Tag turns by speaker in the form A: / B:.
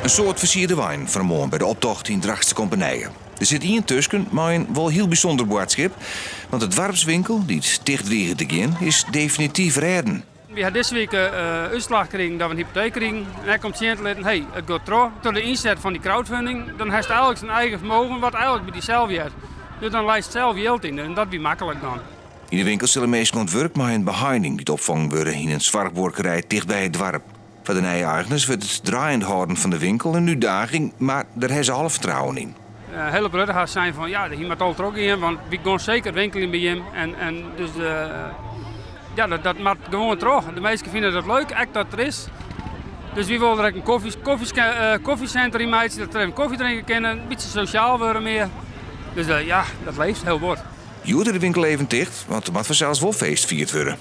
A: Een soort versierde wijn vermoord bij de optocht in Drachtse Kompanijen. Er zit hier tussen, maar een wel heel bijzonder boodschap. Want het dorpswinkel, die het dicht dreigen te gaan, is definitief redden.
B: We hebben deze week uitslag gekregen dat we een hypotheek kregen. En hij komt zien te laten, hey, het gaat terug. Door de inzet van die crowdfunding, dan heeft hij eigenlijk zijn eigen vermogen, wat eigenlijk bij die zelf is. Dus dan lijst zelf geld in en dat is makkelijk dan.
A: In de winkel zullen meestal ontwerp maar een behinding die opvangen worden in een zwartboerderij dicht bij het dorp. Voor de nieuwe eigenaars wordt het draaiend houden van de winkel een uitdaging, maar daar hebben ze alle vertrouwen in.
B: Hele bruggen zijn van ja, hier moet altijd ook in, want we gaan zeker winkelen bij hem. En dus ja, dat maakt gewoon terug. De meesten vinden dat leuk, echt dat er is. Dus we willen er een koffiecenter in maken, dat we even koffie drinken kunnen, een beetje sociaal worden meer. Dus ja, dat leeft heel goed.
A: Joerde de winkel even dicht, want er moet vanzelfs wel feest vierd worden.